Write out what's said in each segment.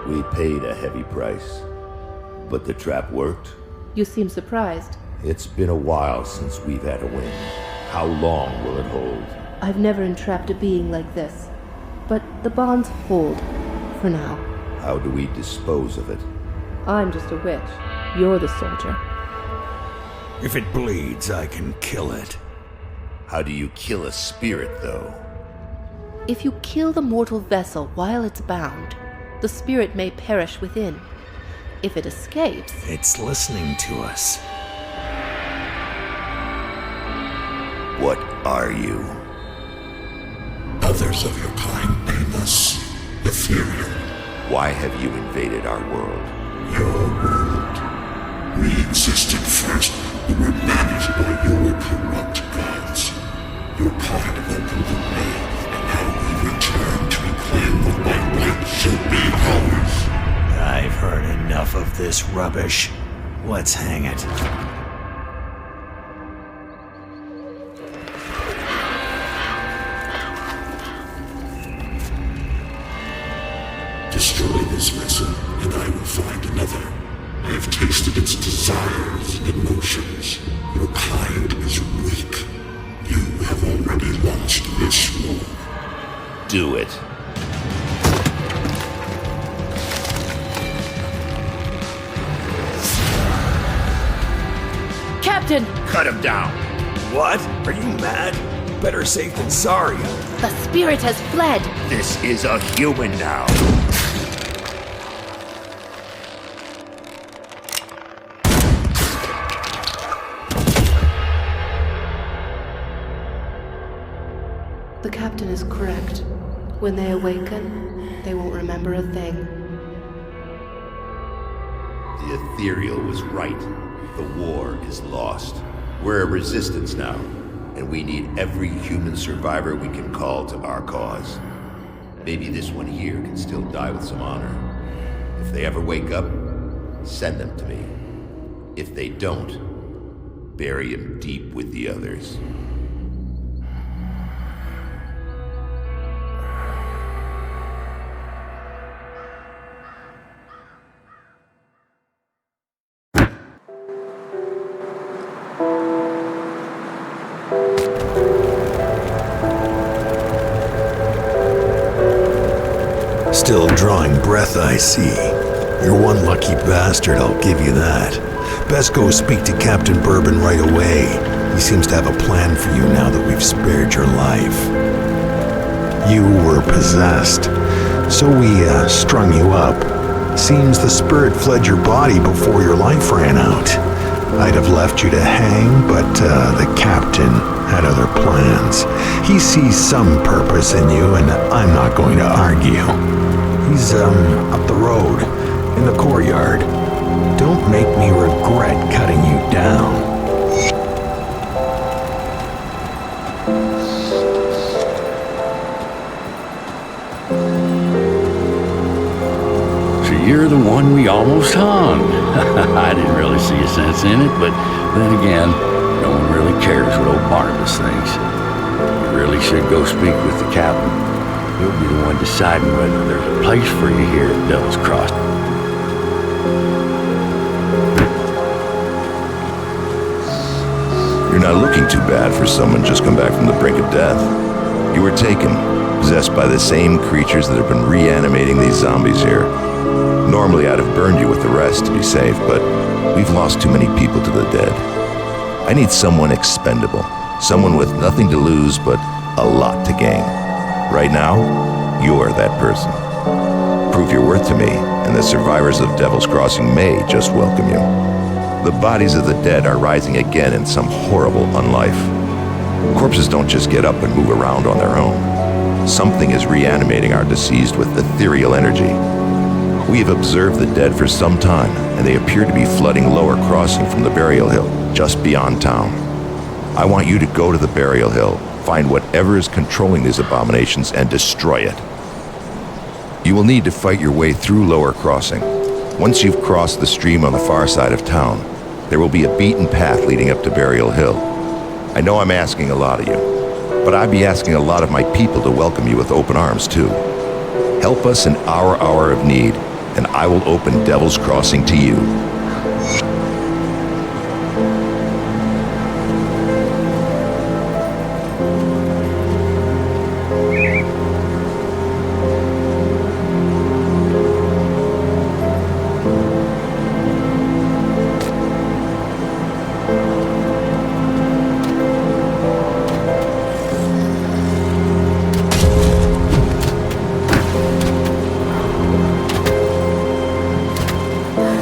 We paid a heavy price, but the trap worked. You seem surprised. It's been a while since we've had a win. How long will it hold? I've never entrapped a being like this, but the bonds hold, for now. How do we dispose of it? I'm just a witch. You're the soldier. If it bleeds, I can kill it. How do you kill a spirit, though? If you kill the mortal vessel while it's bound, the spirit may perish within. If it escapes... It's listening to us. What are you? Others of your kind name us Ethereal. Why have you invaded our world? Your world. We existed first, but were managed by your corrupt gods. Your kind opened the way, and now we return to reclaim what by right should be ours. I've heard enough of this rubbish. Let's hang it. Destroy this vessel, and I will find another. I have tasted its desires and emotions. Your kind is weak. You have already launched this war. Do it. Captain! Cut him down! What? Are you mad? Better safe than sorry. The spirit has fled! This is a human now. The captain is correct. When they awaken, they won't remember a thing. The Ethereal was right. The war is lost. We're a resistance now, and we need every human survivor we can call to our cause. Maybe this one here can still die with some honor. If they ever wake up, send them to me. If they don't, bury him deep with the others. Still drawing breath, I see. You're one lucky bastard, I'll give you that. Best go speak to Captain Bourbon right away. He seems to have a plan for you now that we've spared your life. You were possessed, so we strung you up. Seems the spirit fled your body before your life ran out. I'd have left you to hang, but the captain had other plans. He sees some purpose in you, and I'm not going to argue. He's, up the road, in the courtyard. Don't make me regret cutting you down. So you're the one we almost hung. I didn't really see a sense in it, but then again, no one really cares what old Barnabas thinks. You really should go speak with the captain. He'll be the one deciding whether there's a place for you here at Devil's Cross. You're not looking too bad for someone just come back from the brink of death. You were taken, possessed by the same creatures that have been reanimating these zombies here. Normally I'd have burned you with the rest to be safe, but we've lost too many people to the dead. I need someone expendable, someone with nothing to lose but a lot to gain. Right now, you're that person. Prove your worth to me, and the survivors of Devil's Crossing may just welcome you. The bodies of the dead are rising again in some horrible unlife. Corpses don't just get up and move around on their own. Something is reanimating our deceased with ethereal energy. We have observed the dead for some time, and they appear to be flooding Lower Crossing from the Burial Hill, just beyond town. I want you to go to the Burial Hill, find whatever is controlling these abominations, and destroy it. You will need to fight your way through Lower Crossing. Once you've crossed the stream on the far side of town, there will be a beaten path leading up to Burial Hill. I know I'm asking a lot of you, but I'd be asking a lot of my people to welcome you with open arms, too. Help us in our hour of need, and I will open Devil's Crossing to you.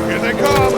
Here they come!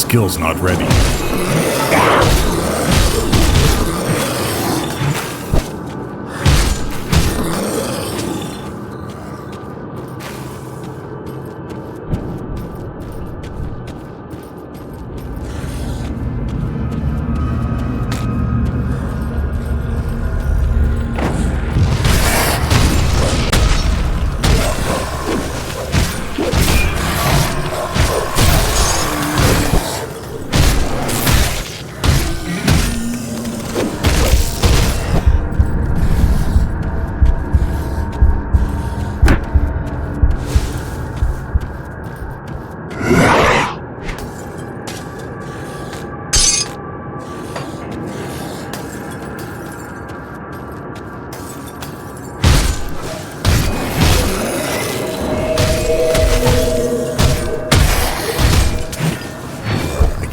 skill's not ready.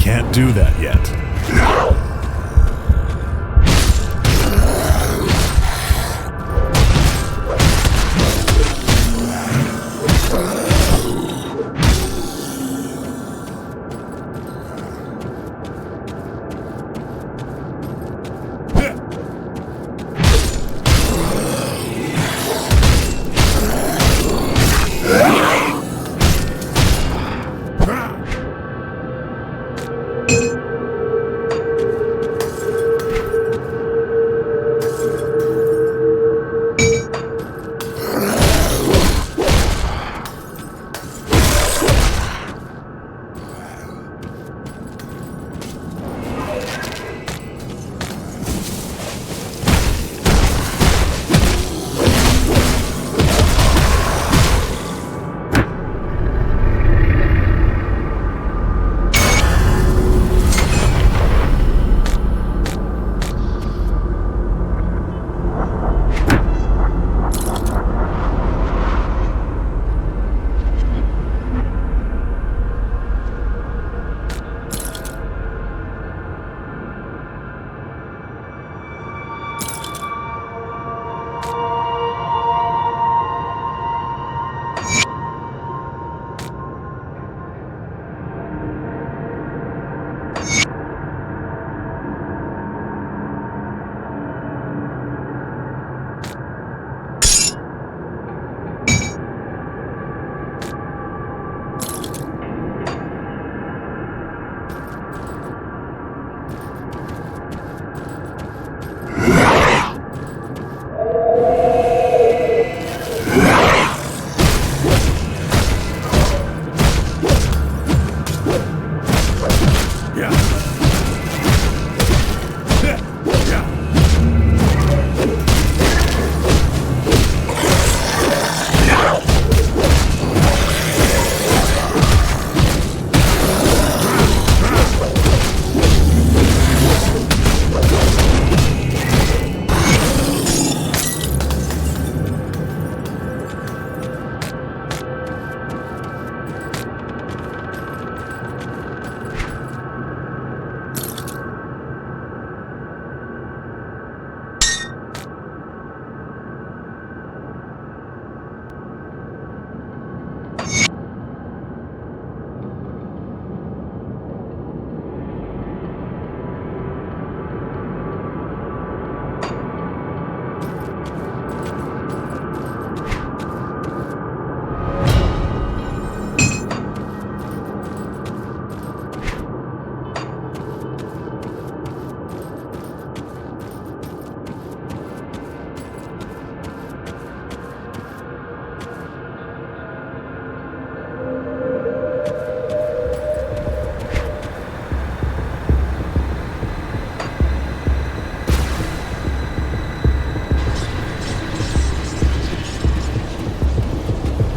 Can't do that yet.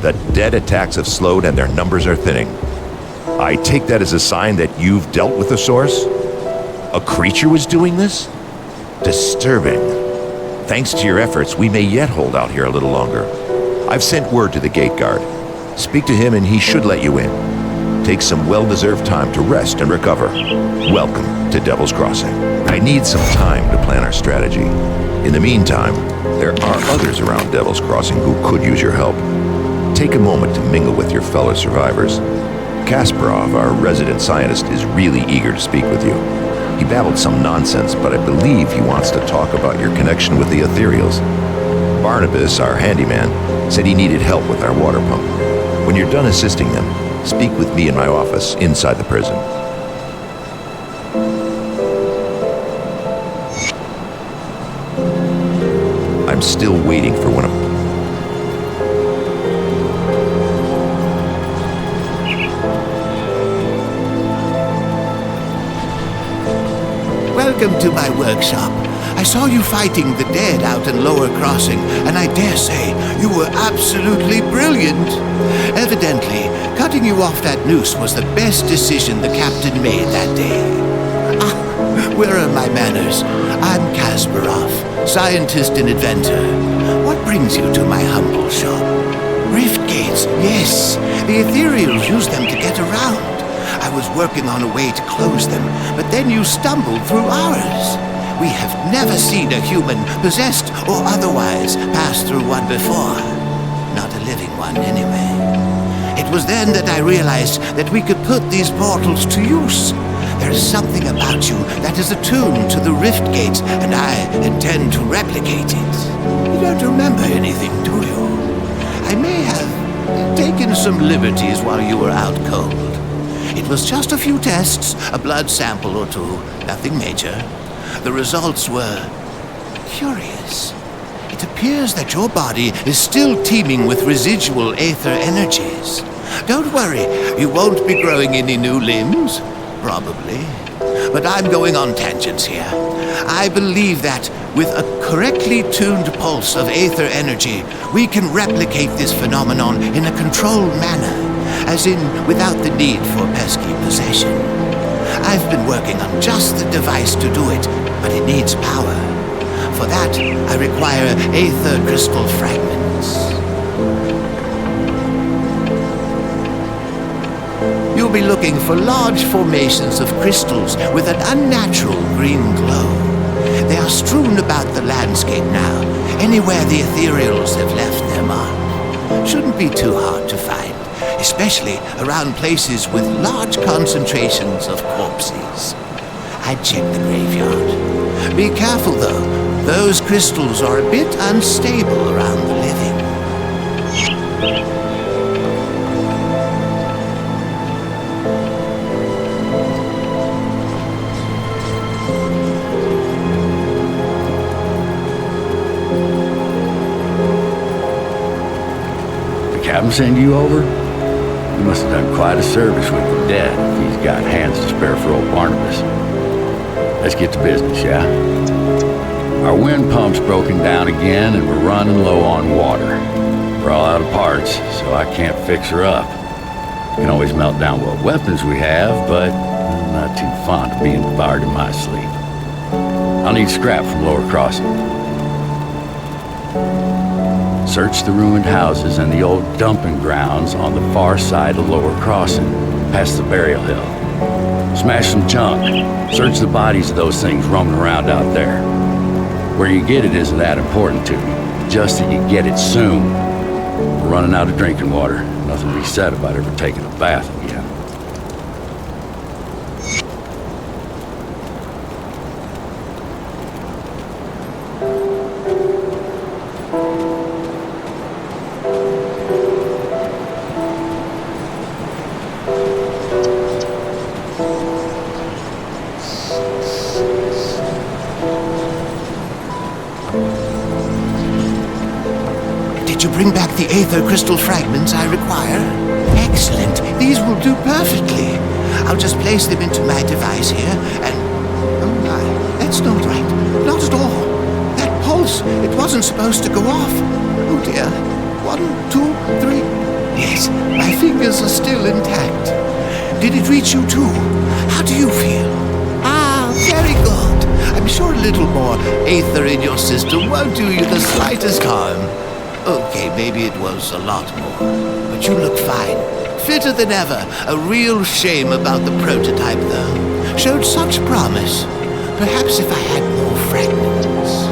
The dead attacks have slowed and their numbers are thinning. I take that as a sign that you've dealt with the source? A creature was doing this? Disturbing. Thanks to your efforts, we may yet hold out here a little longer. I've sent word to the gate guard. Speak to him and he should let you in. Take some well-deserved time to rest and recover. Welcome to Devil's Crossing. I need some time to plan our strategy. In the meantime, there are others around Devil's Crossing who could use your help. Take a moment to mingle with your fellow survivors. Kasparov, our resident scientist, is really eager to speak with you. He babbled some nonsense, but I believe he wants to talk about your connection with the Ethereals. Barnabas, our handyman, said he needed help with our water pump. When you're done assisting them, speak with me in my office inside the prison. I'm still waiting for one of... Welcome to my workshop. I saw you fighting the dead out in Lower Crossing, and I dare say you were absolutely brilliant. Evidently, cutting you off that noose was the best decision the captain made that day. Where are my manners? I'm Kasparov, scientist and inventor. What brings you to my humble shop? Rift gates, yes. The Ethereals use them to get around. I was working on a way to close them, but then you stumbled through ours. We have never seen a human, possessed or otherwise, pass through one before. Not a living one, anyway. It was then that I realized that we could put these portals to use. There is something about you that is attuned to the rift gates, and I intend to replicate it. You don't remember anything, do you? I may have taken some liberties while you were out cold. It was just a few tests, a blood sample or two, nothing major. The results were curious. It appears that your body is still teeming with residual aether energies. Don't worry, you won't be growing any new limbs. Probably. But I'm going on tangents here. I believe that with a correctly tuned pulse of aether energy, we can replicate this phenomenon in a controlled manner, as in without the need for pesky possession. I've been working on just the device to do it, but it needs power. For that, I require aether crystal fragments. You'll be looking for large formations of crystals with an unnatural green glow. They are strewn about the landscape now, anywhere the Ethereals have left their mark. Shouldn't be too hard to find, especially around places with large concentrations of corpses. I'd check the graveyard. Be careful, though. Those crystals are a bit unstable around the living. Captain send you over? He must have done quite a service with the dead if he's got hands to spare for old Barnabas. Let's get to business, yeah? Our wind pump's broken down again and we're running low on water. We're all out of parts, so I can't fix her up. Can always melt down what weapons we have, but I'm not too fond of being devoured in my sleep. I'll need scrap from Lower Crossing. Search the ruined houses and the old dumping grounds on the far side of Lower Crossing, past the burial hill. Smash some junk. Search the bodies of those things roaming around out there. Where you get it isn't that important to me, just that you get it soon. We're running out of drinking water. Nothing to be said about ever taking a bath again. Did you bring back the aether crystal fragments I require? Excellent. These will do perfectly. I'll just place them into my device here, and... Oh my, that's not right. Not at all. That pulse, it wasn't supposed to go off. Oh dear. 1, 2, 3... Yes, my fingers are still intact. Did it reach you too? How do you feel? Ah, very good. I'm sure a little more aether in your system won't do you the slightest harm. Okay, maybe it was a lot more, but you look fine. Fitter than ever. A real shame about the prototype, though. Showed such promise. Perhaps if I had more fragments.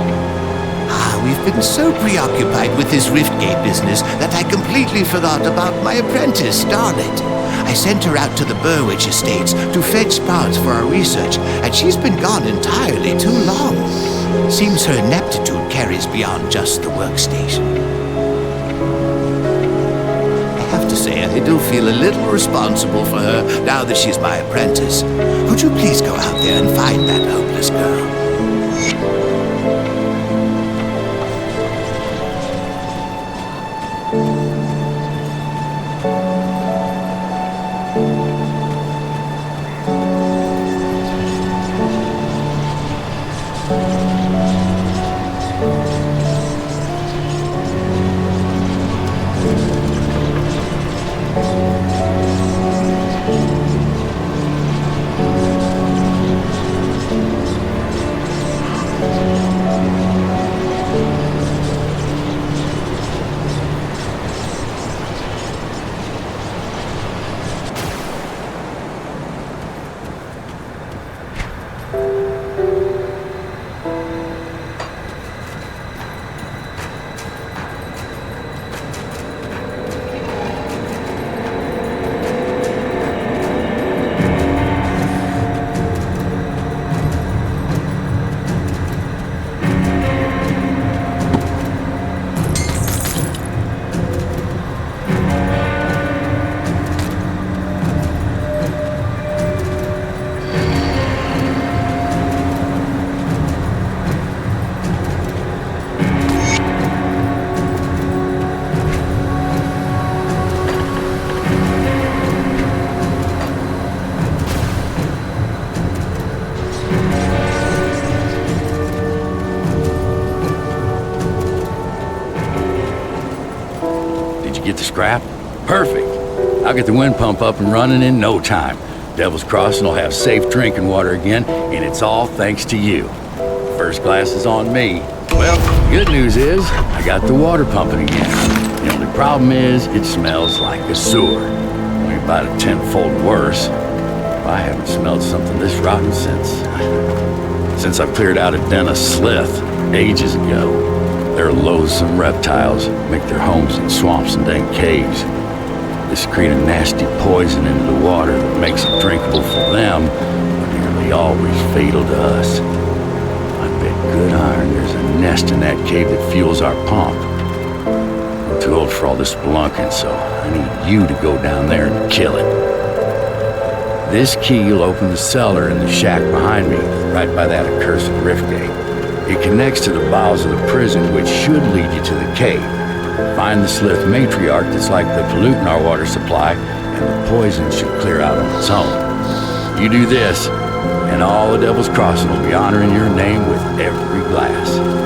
We've been so preoccupied with this Riftgate business that I completely forgot about my apprentice, darn it. I sent her out to the Burwich Estates to fetch parts for our research, and she's been gone entirely too long. Seems her ineptitude carries beyond just the workstation. I have to say, I do feel a little responsible for her now that she's my apprentice. Would you please go out there and find that hopeless girl? Get the scrap? Perfect. I'll get the wind pump up and running in no time. Devil's Crossing will have safe drinking water again, and it's all thanks to you. First glass is on me. Well, the good news is I got the water pumping again. The only problem is it smells like a sewer. Only about a tenfold worse. I haven't smelled something this rotten since I cleared out of Dennis Slith ages ago. They're loathsome reptiles, make their homes in swamps and dank caves. They secrete a nasty poison into the water that makes it drinkable for them, but nearly always fatal to us. I bet good iron there's a nest in that cave that fuels our pump. I'm too old for all this spelunking, so I need you to go down there and kill it. This key will open the cellar in the shack behind me, right by that accursed rift gate. It connects to the bowels of the prison, which should lead you to the cave. Find the Slith matriarch that's like the pollutant in our water supply, and the poison should clear out on its own. You do this, and all the Devil's Crossing will be honoring your name with every glass.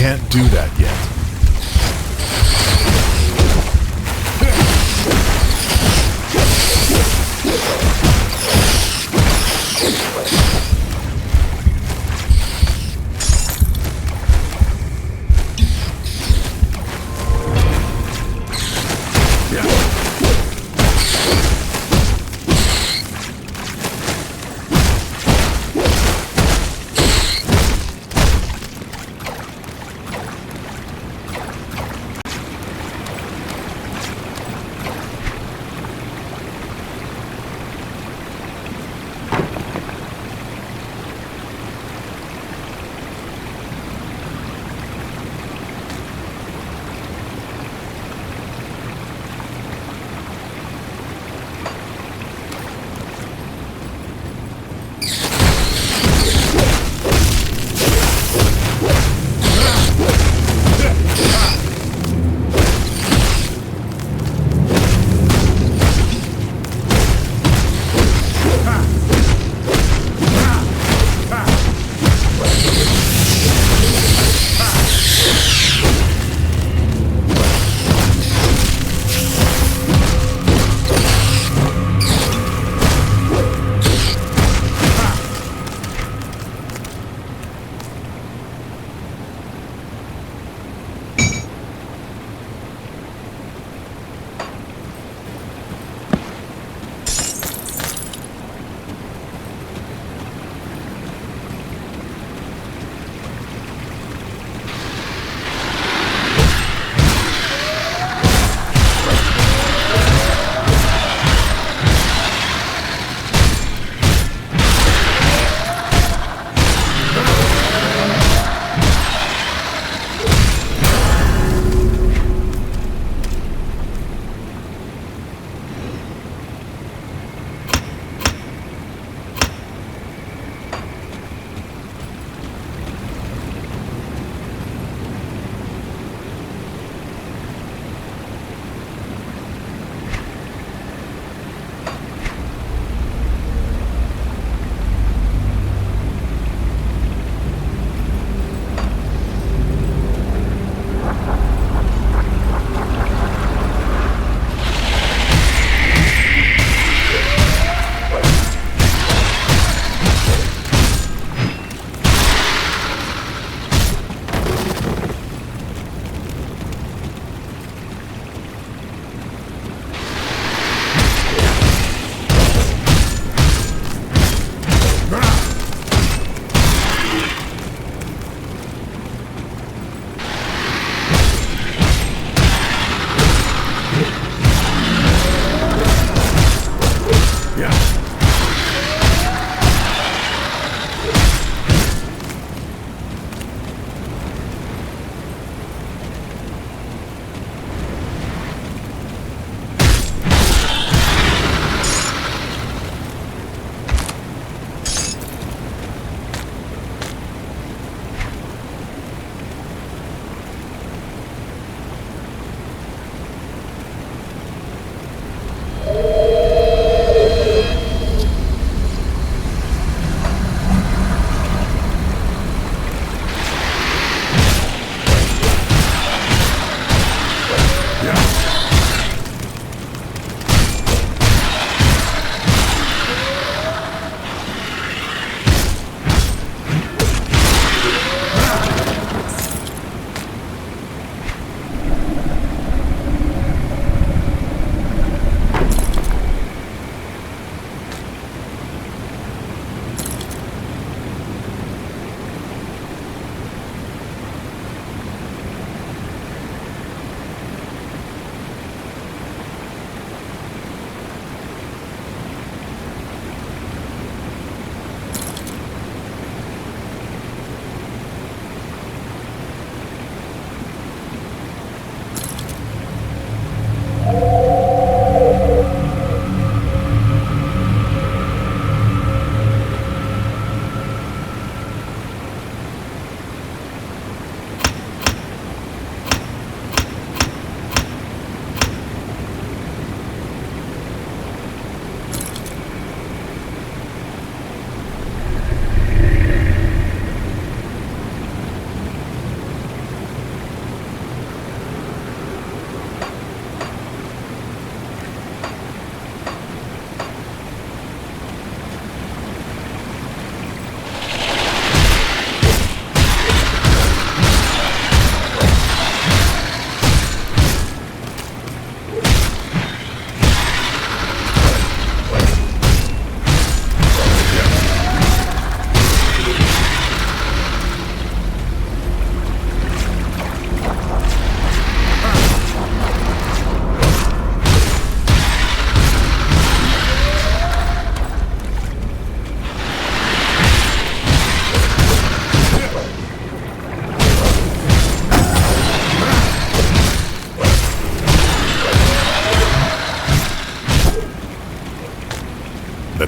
can't do that yet.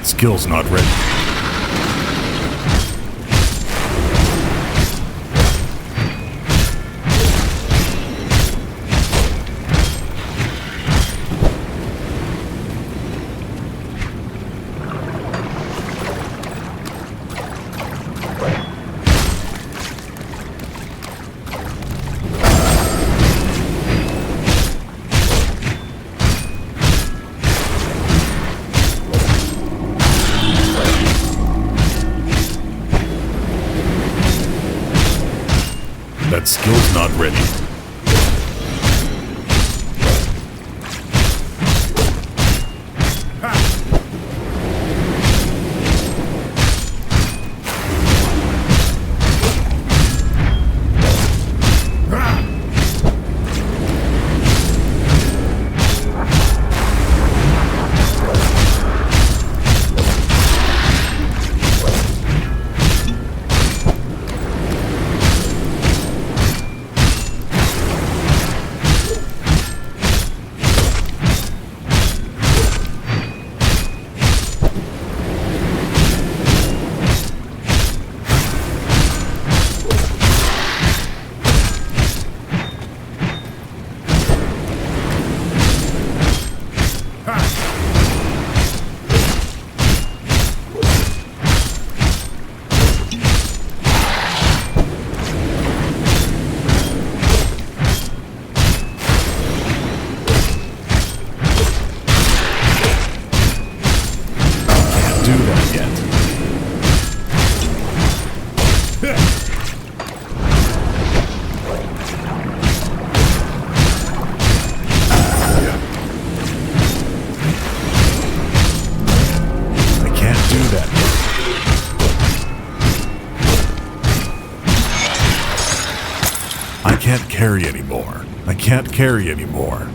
skill's not ready. That skill's not ready. Do that yet. I can't do that yet. I can't carry anymore. I can't carry anymore.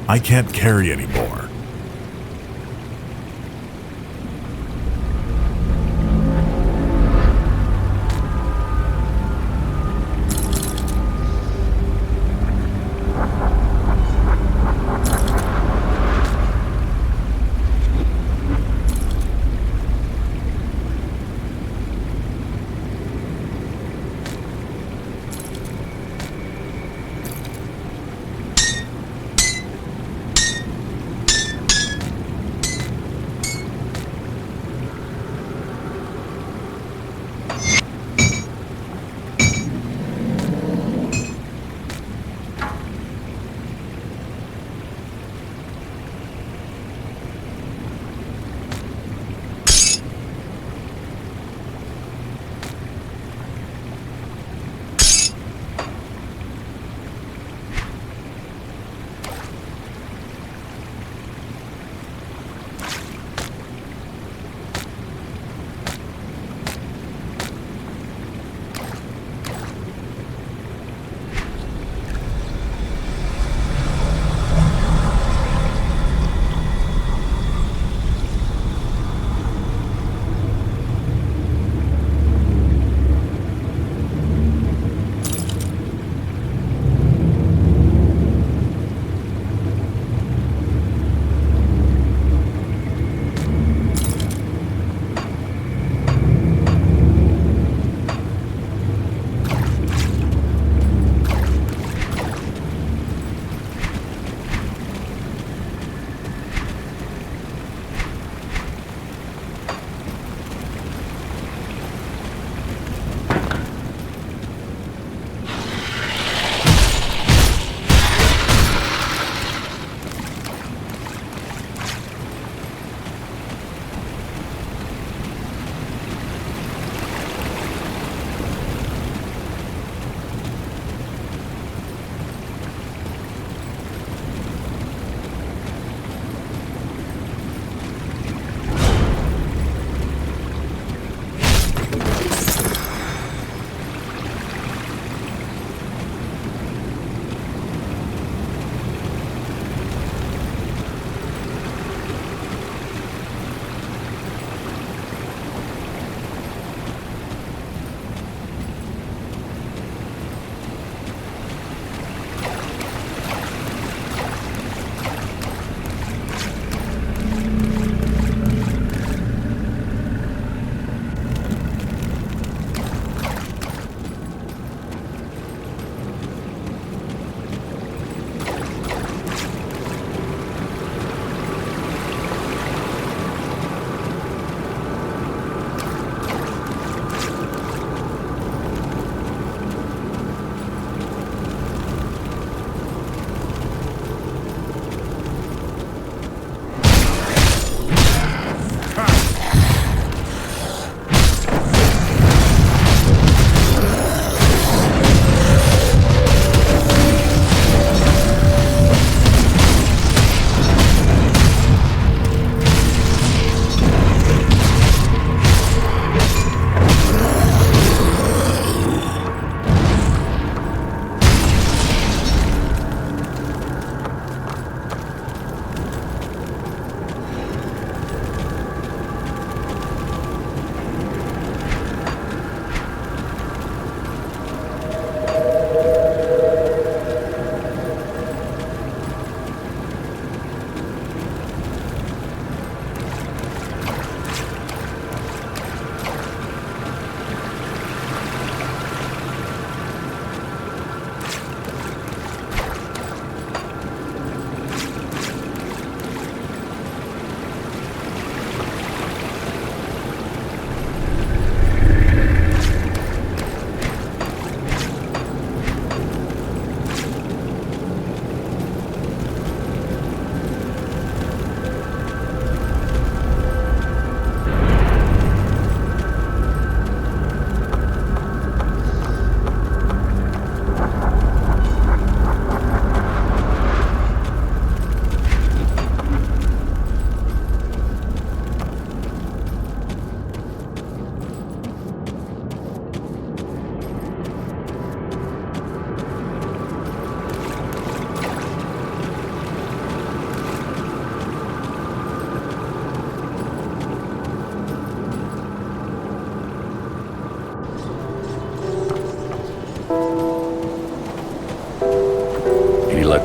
I can't carry anymore.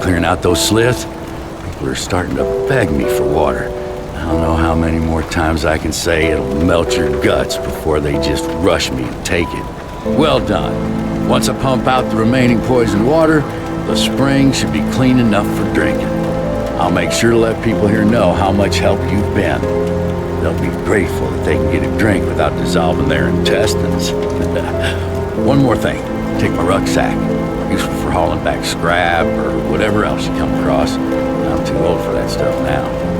clearing out those sliths, people are starting to beg me for water. I don't know how many more times I can say it'll melt your guts before they just rush me and take it. Well done. Once I pump out the remaining poisoned water, the spring should be clean enough for drinking. I'll make sure to let people here know how much help you've been. They'll be grateful that they can get a drink without dissolving their intestines. One more thing. Take my rucksack. Useful for hauling back scrap or whatever else you come across. I'm too old for that stuff now.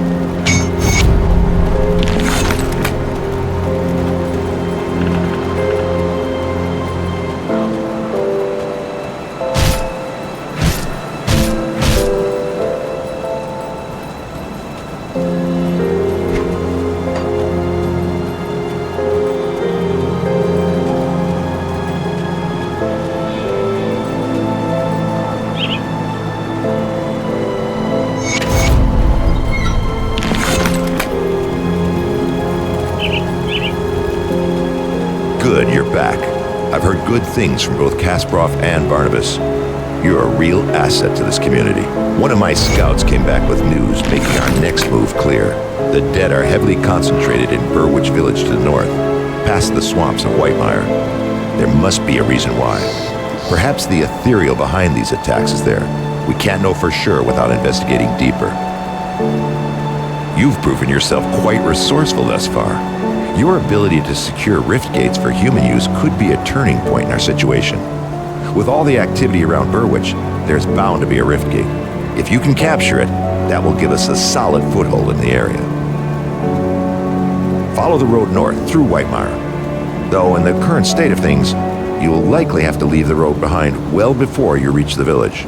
Good, you're back. I've heard good things from both Kasparov and Barnabas. You're a real asset to this community. One of my scouts came back with news making our next move clear. The dead are heavily concentrated in Burwitch Village to the north, past the swamps of Whitemire. There must be a reason why. Perhaps the ethereal behind these attacks is there. We can't know for sure without investigating deeper. You've proven yourself quite resourceful thus far. Your ability to secure rift gates for human use could be a turning point in our situation. With all the activity around Burwitch, there's bound to be a rift gate. If you can capture it, that will give us a solid foothold in the area. Follow the road north through Whitemire. Though in the current state of things, you will likely have to leave the road behind well before you reach the village.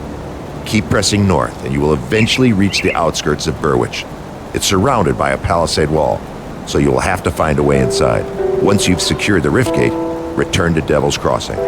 Keep pressing north and you will eventually reach the outskirts of Burwitch. It's surrounded by a palisade wall, so you will have to find a way inside. Once you've secured the rift gate, return to Devil's Crossing.